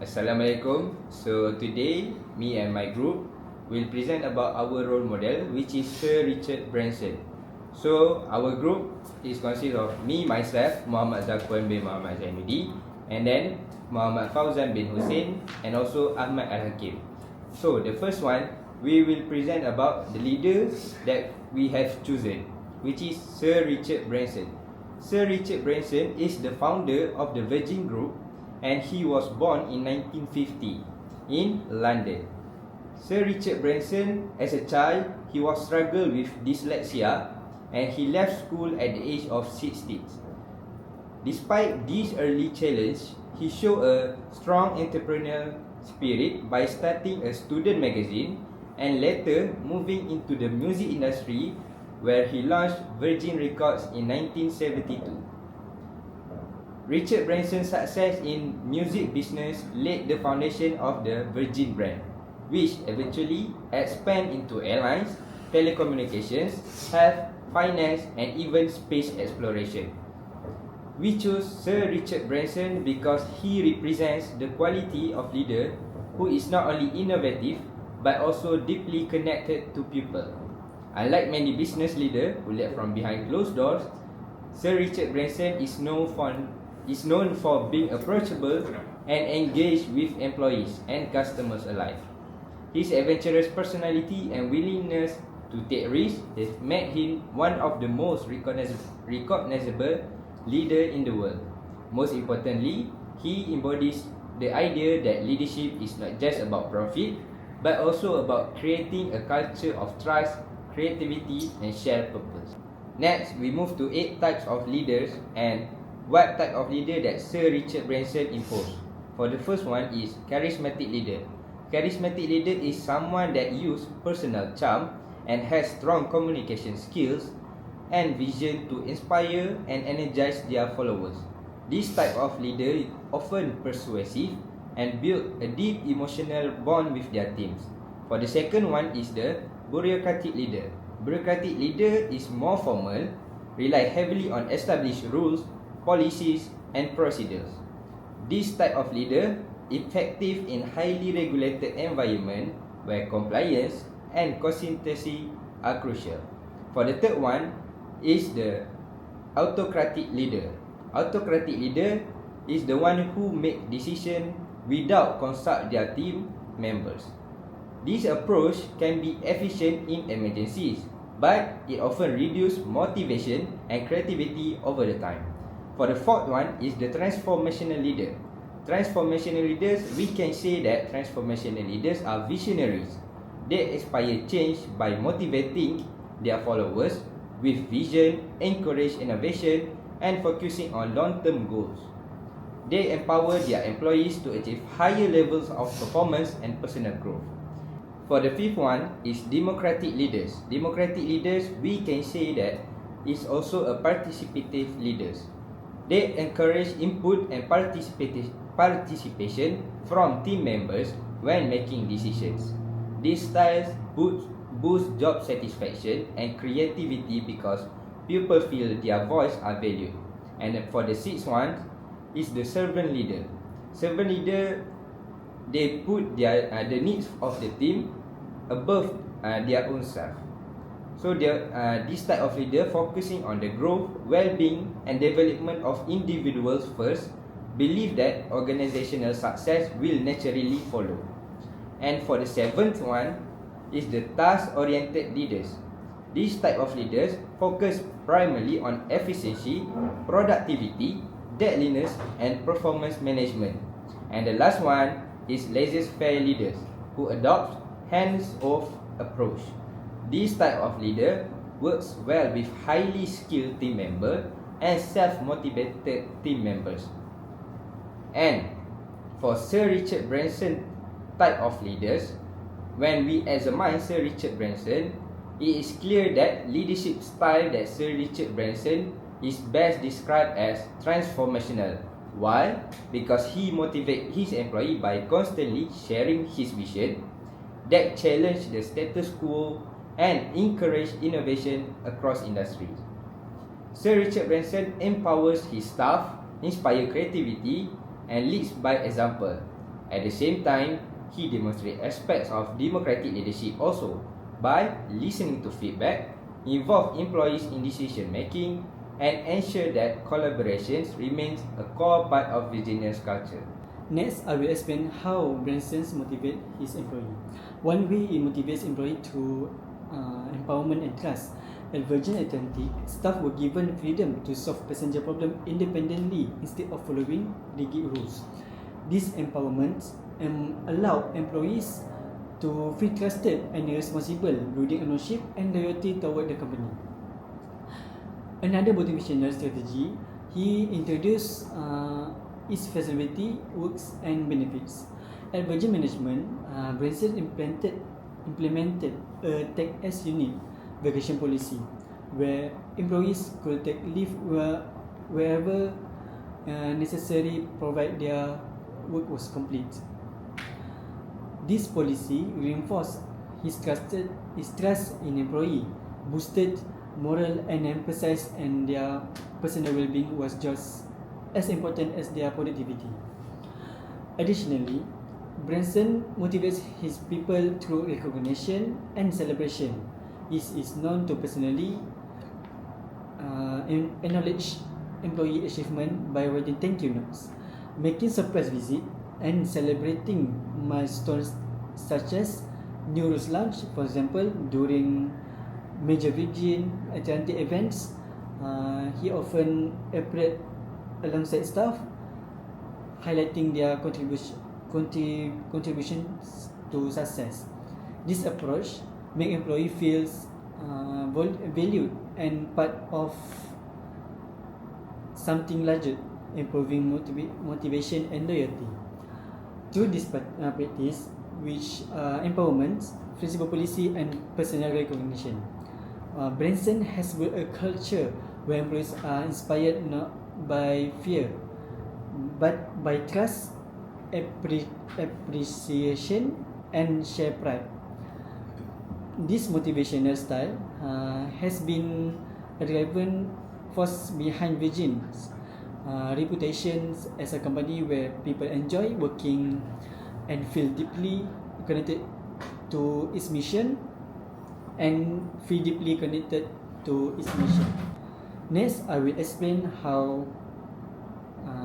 Assalamualaikum. So today, me and my group will present about our role model, which is Sir Richard Branson. So our group is consist of me, myself, Muhammad Zakwan bin Muhammad Zainuddin, and then Muhammad Fauzan bin Hussein, and also Ahmad Al-Hakeem. So the first one, we will present about the leader that we have chosen, which is Sir Richard Branson. Sir Richard Branson is the founder of the Virgin Group, and he was born in 1950 in London. Sir Richard Branson, as a child, he was struggled with dyslexia, and he left school at the age of 16. Despite this early challenge, he showed a strong entrepreneurial spirit by starting a student magazine and later moving into the music industry, where he launched Virgin Records in 1972. Richard Branson's success in music business laid the foundation of the Virgin brand, which eventually expanded into airlines, telecommunications, health, finance, and even space exploration. We chose Sir Richard Branson because he represents the quality of leader who is not only innovative but also deeply connected to people. Unlike many business leaders who lead from behind closed doors, Sir Richard Branson is known for being approachable and engaged with employees and customers alike. His adventurous personality and willingness to take risks have made him one of the most recognizable leaders in the world. Most importantly, he embodies the idea that leadership is not just about profit, but also about creating a culture of trust, creativity, and shared purpose. Next, we move to 8 types of leaders and what type of leader that Sir Richard Branson imposed. For the first one is charismatic leader. Charismatic leader is someone that uses personal charm and has strong communication skills and vision to inspire and energize their followers. This type of leader is often persuasive and build a deep emotional bond with their teams. For the second one is the bureaucratic leader. Bureaucratic leader is more formal, rely heavily on established rules, policies, and procedures. This type of leader effective in highly regulated environment where compliance and consistency are crucial. For the third one is the autocratic leader. Autocratic leader is the one who make decision without consult their team members. This approach can be efficient in emergencies, but it often reduces motivation and creativity over the time. For the fourth one is the transformational leader. Transformational leaders, we can say that transformational leaders are visionaries. They inspire change by motivating their followers with vision, encourage innovation, and focusing on long-term goals. They empower their employees to achieve higher levels of performance and personal growth. For the fifth one is democratic leaders. Democratic leaders, we can say that is also a participative leaders. They encourage input and participation from team members when making decisions. These styles boost job satisfaction and creativity because people feel their voice are valued. And for the sixth one is the servant leader. Servant leader, they put the needs of the team above their own self. So this type of leader focusing on the growth, well-being, and development of individuals first, believe that organizational success will naturally follow. And for the seventh one is the task-oriented leaders. This type of leaders focus primarily on efficiency, productivity, deadliness, and performance management. And the last one is laissez-faire leaders who adopt hands-off approach. This type of leader works well with highly skilled team members and self-motivated team members. And for Sir Richard Branson type of leaders, when we examine Sir Richard Branson, it is clear that leadership style that Sir Richard Branson is best described as transformational. Why? Because he motivates his employee by constantly sharing his vision that challenge the status quo and encourage innovation across industries. Sir Richard Branson empowers his staff, inspires creativity, and leads by example. At the same time, he demonstrates aspects of democratic leadership also by listening to feedback, involve employees in decision making, and ensure that collaborations remains a core part of Virginia's culture. Next, I will explain how Branson motivates his employee. One way he motivates employee through empowerment and trust. At Virgin Atlantic, staff were given freedom to solve passenger problems independently instead of following rigid rules. This empowerment allowed employees to feel trusted and responsible, building ownership and loyalty toward the company. Another motivational strategy, he introduced its flexibility, works and benefits. At Virgin Management, Branson implemented a take as unit vacation policy, where employees could take leave wherever necessary, provided their work was complete. This policy reinforced his trust in employee, boosted morale and emphasized and their personal well-being was just as important as their productivity. Additionally, Branson motivates his people through recognition and celebration. He is known to personally acknowledge employee achievement by writing thank you notes, making surprise visit, and celebrating milestones such as New Rules launch, for example, during major Virgin Atlantic events. He often appeared alongside staff, highlighting their contributions to success. This approach makes employee feels valued and part of something larger, improving motivation and loyalty. Through this practice, which empowerment, flexible policy, and personal recognition, Branson has built a culture where employees are inspired not by fear, but by trust, appreciation, and shared pride. This motivational style has been a driving force behind Virgin's reputation as a company where people enjoy working and feel deeply connected to its mission Next, I will explain how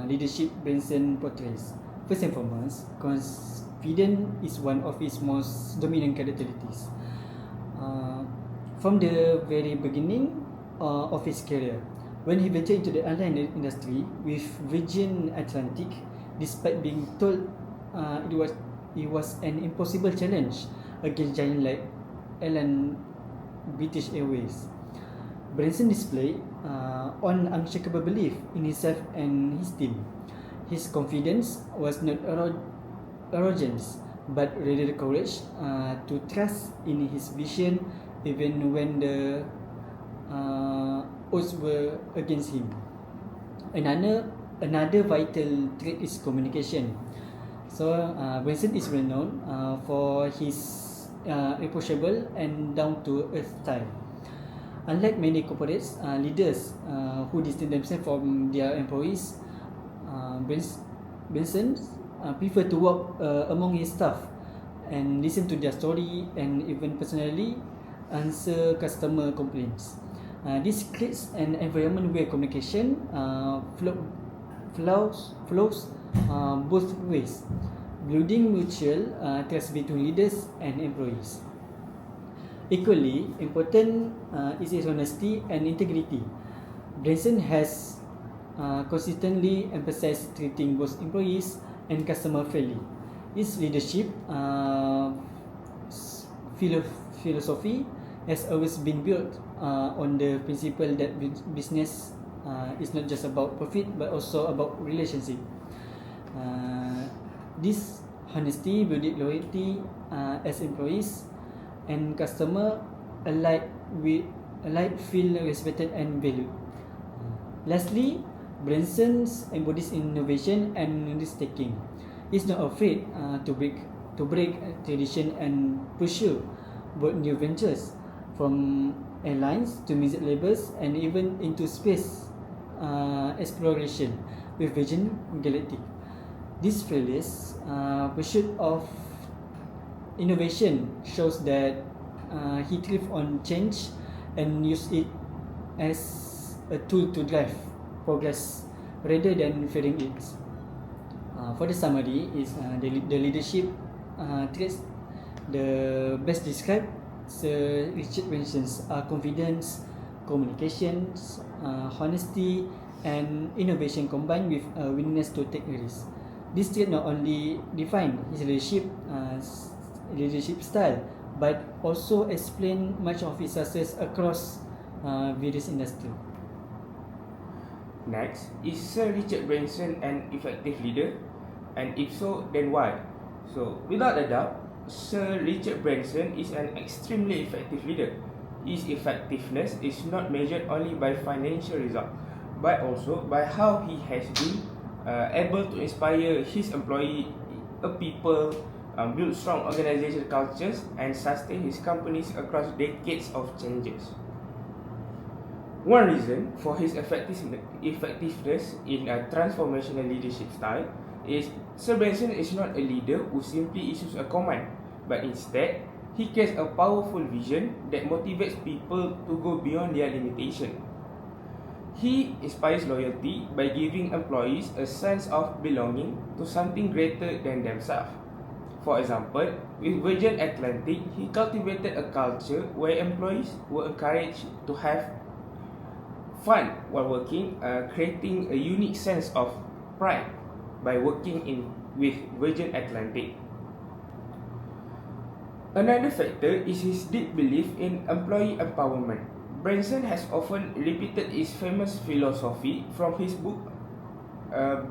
leadership Branson portrays. First and foremost, confidence is one of his most dominant characteristics. From the very beginning of his career, when he ventured into the airline industry with Virgin Atlantic, despite being told it was an impossible challenge against giants like British Airways, Branson displayed unshakable belief in himself and his team. His confidence was not arrogance, but rather courage to trust in his vision even when the odds were against him. Another vital trait is communication. So Branson is well known for his approachable and down-to-earth style. Unlike many corporate leaders who distance themselves from their employees, Branson prefer to walk among his staff and listen to their story and even personally answer customer complaints. This creates an environment where communication flows both ways, building mutual trust between leaders and employees. Equally important is his honesty and integrity. Branson has consistently emphasized treating both employees and customers fairly. His leadership philosophy has always been built on the principle that business is not just about profit but also about relationship. This honesty builds loyalty as employees and customer alike feel respected and valued. Lastly, Branson embodies innovation and risk-taking. He is not afraid to break tradition and pursue both new ventures, from airlines to music labels and even into space exploration with Virgin Galactic. This fearless pursuit of innovation shows that he thrived on change and used it as a tool to drive progress rather than fearing it. For the summary, is the leadership traits the best described Sir Richard Branson's confidence, communications, honesty, and innovation combined with a willingness to take risks. This trait not only define his leadership style, but also explain much of his success across various industries. Next, is Sir Richard Branson an effective leader? And if so, then why? So, without a doubt, Sir Richard Branson is an extremely effective leader. His effectiveness is not measured only by financial results, but also by how he has been able to inspire his people, build strong organizational cultures, and sustain his companies across decades of changes. One reason for his effectiveness in a transformational leadership style is Sir Branson is not a leader who simply issues a command, but instead, he carries a powerful vision that motivates people to go beyond their limitation. He inspires loyalty by giving employees a sense of belonging to something greater than themselves. For example, with Virgin Atlantic, he cultivated a culture where employees were encouraged to have fun while working, creating a unique sense of pride by working with Virgin Atlantic. Another factor is his deep belief in employee empowerment. Branson has often repeated his famous philosophy from his book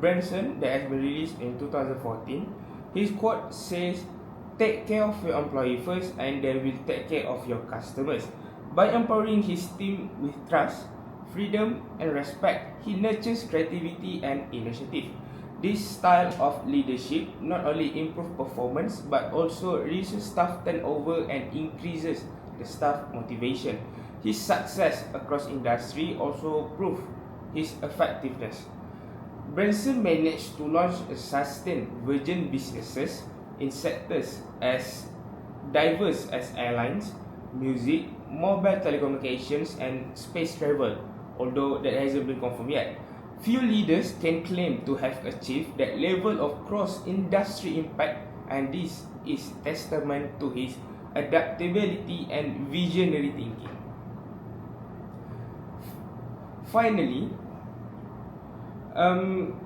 Branson that has been released in 2014. His quote says, "Take care of your employee first and they will take care of your customers." By empowering his team with trust, freedom, and respect, he nurtures creativity and initiative. This style of leadership not only improves performance but also reduces staff turnover and increases the staff motivation. His success across industry also proves his effectiveness. Branson managed to launch and sustain Virgin businesses in sectors as diverse as airlines, music, mobile telecommunications, and space travel, although that hasn't been confirmed yet. Few leaders can claim to have achieved that level of cross-industry impact, and this is testament to his adaptability and visionary thinking. Finally,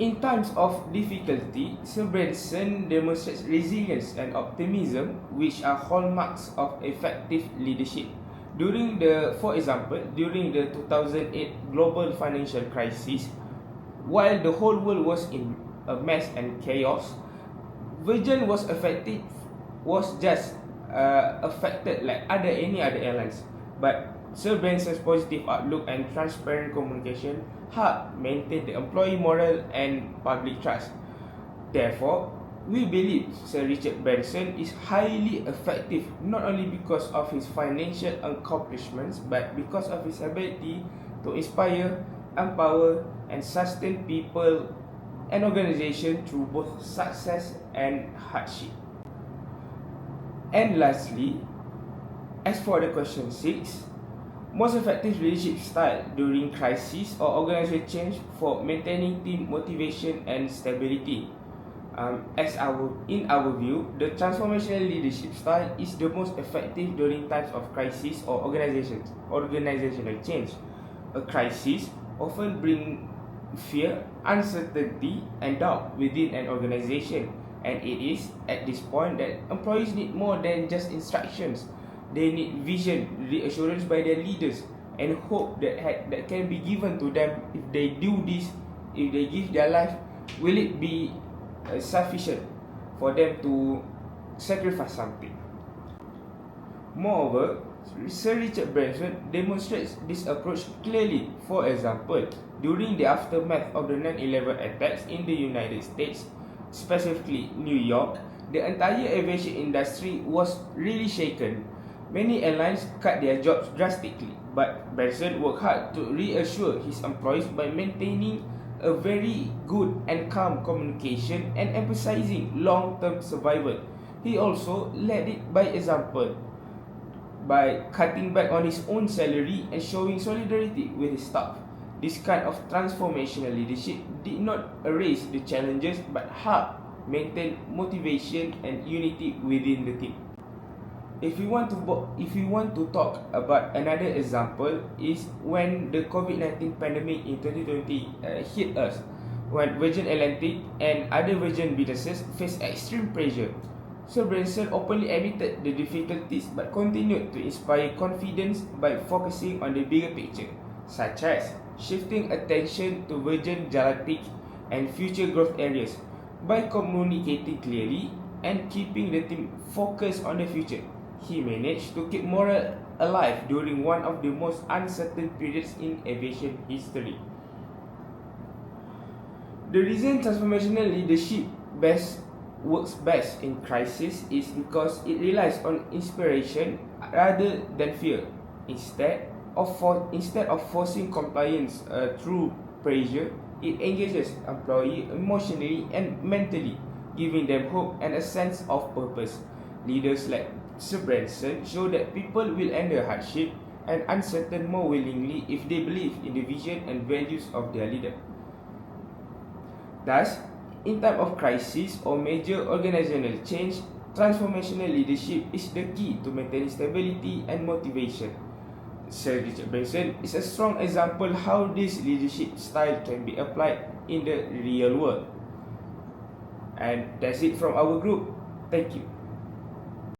in times of difficulty, Sir Branson demonstrates resilience and optimism, which are hallmarks of effective leadership. For example, during the 2008 global financial crisis, while the whole world was in a mess and chaos, Virgin was just affected like any other airlines. But Sir Branson's positive outlook and transparent communication helped maintain the employee morale and public trust. Therefore, we believe Sir Richard Branson is highly effective not only because of his financial accomplishments but because of his ability to inspire, empower, and sustain people and organization through both success and hardship. And lastly, as for the question 6, most effective leadership style during crisis or organizational change for maintaining team motivation and stability. In our view, the transformational leadership style is the most effective during times of crisis or organizational change. A crisis often brings fear, uncertainty, and doubt within an organization, and it is at this point that employees need more than just instructions. They need vision, reassurance by their leaders, and hope that can be given to them. If they do this, if they give their life, will it be sufficient for them to sacrifice something? Moreover, Sir Richard Branson demonstrates this approach clearly. For example, during the aftermath of the 9/11 attacks in the United States, specifically New York, the entire aviation industry was really shaken. Many airlines cut their jobs drastically, but Branson worked hard to reassure his employees by maintaining a very good and calm communication and emphasizing long-term survival. He also led it by example by cutting back on his own salary and showing solidarity with his staff. This kind of transformational leadership did not erase the challenges but helped maintain motivation and unity within the team. If we want to talk about another example is when the COVID-19 pandemic in 2020 hit us, when Virgin Atlantic and other Virgin businesses faced extreme pressure. Sir Branson openly admitted the difficulties but continued to inspire confidence by focusing on the bigger picture, such as shifting attention to Virgin Galactic and future growth areas. By communicating clearly and keeping the team focused on the future, he managed to keep morale alive during one of the most uncertain periods in aviation history. The reason transformational leadership works best in crisis is because it relies on inspiration rather than fear. Instead of forcing compliance through pressure, it engages employees emotionally and mentally, giving them hope and a sense of purpose. Leaders like Sir Branson show that people will endure hardship and uncertainty more willingly if they believe in the vision and values of their leader. Thus, in time of crisis or major organizational change, transformational leadership is the key to maintaining stability and motivation. Sir Richard Branson is a strong example how this leadership style can be applied in the real world. And that's it from our group. Thank you.